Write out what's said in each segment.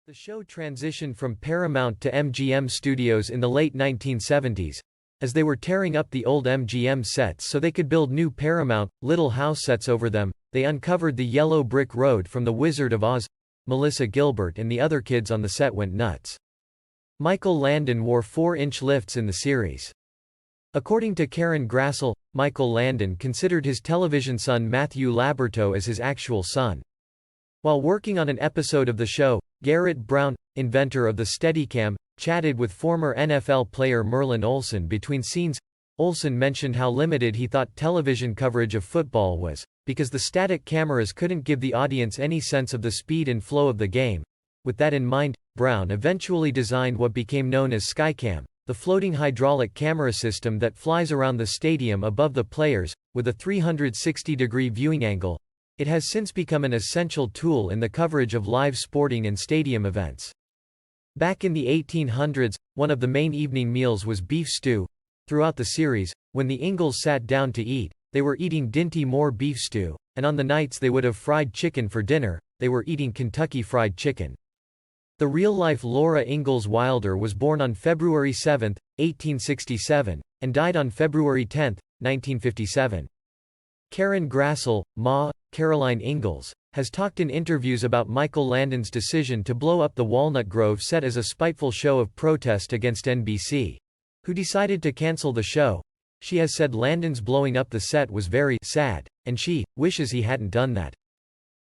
The show transitioned from Paramount to MGM Studios in the late 1970s, as they were tearing up the old MGM sets so they could build new Paramount, Little House sets over them. They uncovered the yellow brick road from The Wizard of Oz. Melissa Gilbert and the other kids on the set went nuts. Michael Landon wore 4-inch lifts in the series. According to Karen Grassle, Michael Landon considered his television son Matthew Laberto as his actual son. While working on an episode of the show, Garrett Brown, inventor of the Steadicam, chatted with former NFL player Merlin Olsen between scenes. Olsen mentioned how limited he thought television coverage of football was, because the static cameras couldn't give the audience any sense of the speed and flow of the game. With that in mind, Brown eventually designed what became known as Skycam, the floating hydraulic camera system that flies around the stadium above the players, with a 360-degree viewing angle. It has since become an essential tool in the coverage of live sporting and stadium events. Back in the 1800s, one of the main evening meals was beef stew. Throughout the series, when the Ingalls sat down to eat, they were eating Dinty Moore beef stew, and on the nights they would have fried chicken for dinner, they were eating Kentucky Fried Chicken. The real-life Laura Ingalls Wilder was born on February 7, 1867, and died on February 10, 1957. Karen Grassle, Ma, Caroline Ingalls, has talked in interviews about Michael Landon's decision to blow up the Walnut Grove set as a spiteful show of protest against NBC, who decided to cancel the show. She has said Landon's blowing up the set was very sad, and she wishes he hadn't done that.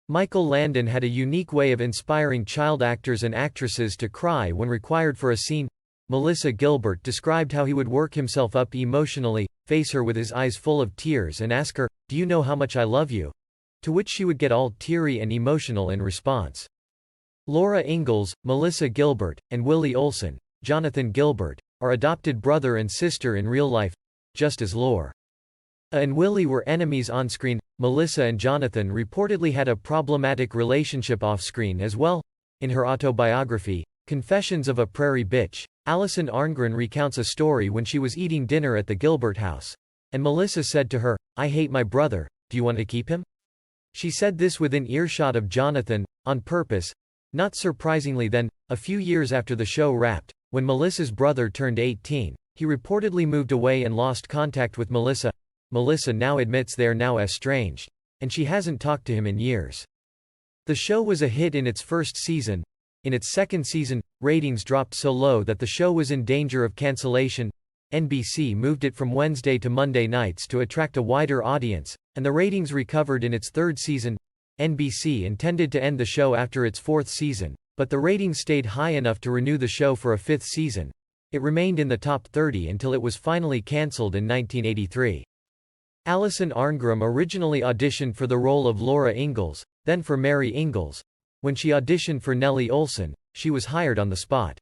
Michael Landon had a unique way of inspiring child actors and actresses to cry when required for a scene. Melissa Gilbert described how he would work himself up emotionally, face her with his eyes full of tears and ask her, "Do you know how much I love you?" To which she would get all teary and emotional in response. Laura Ingalls, Melissa Gilbert, and Willie Olsen, Jonathan Gilbert, are adopted brother and sister in real life, just as Laura and Willie were enemies on-screen. Melissa and Jonathan reportedly had a problematic relationship off-screen as well. In her autobiography, Confessions of a Prairie Bitch, Alison Arngren recounts a story when she was eating dinner at the Gilbert house, and Melissa said to her, "I hate my brother, do you want to keep him?" She said this within earshot of Jonathan, on purpose. Not surprisingly then, a few years after the show wrapped, when Melissa's brother turned 18, he reportedly moved away and lost contact with Melissa. Melissa now admits they are now estranged, and she hasn't talked to him in years. The show was a hit in its first season. In its second season, ratings dropped so low that the show was in danger of cancellation. NBC moved it from Wednesday to Monday nights to attract a wider audience, and the ratings recovered in its third season. NBC intended to end the show after its fourth season, but the ratings stayed high enough to renew the show for a fifth season. It remained in the top 30 until it was finally cancelled in 1983. Alison Arngren originally auditioned for the role of Laura Ingalls, then for Mary Ingalls. When she auditioned for Nellie Oleson, she was hired on the spot.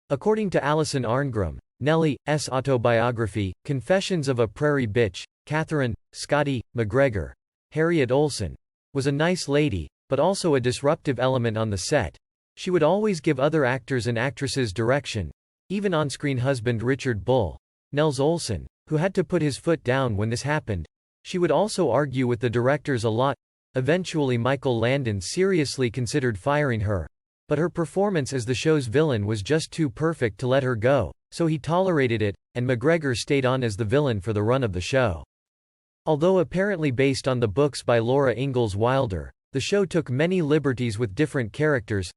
According to Alison Arngren, Nellie's autobiography, Confessions of a Prairie Bitch, Catherine, Scotty, McGregor, Harriet Olsen, was a nice lady, but also a disruptive element on the set. She would always give other actors and actresses direction, even on-screen husband Richard Bull, Nels Olsen, who had to put his foot down when this happened. She would also argue with the directors a lot. Eventually Michael Landon seriously considered firing her, but her performance as the show's villain was just too perfect to let her go, so he tolerated it, and McGregor stayed on as the villain for the run of the show. Although apparently based on the books by Laura Ingalls Wilder, the show took many liberties with different characters.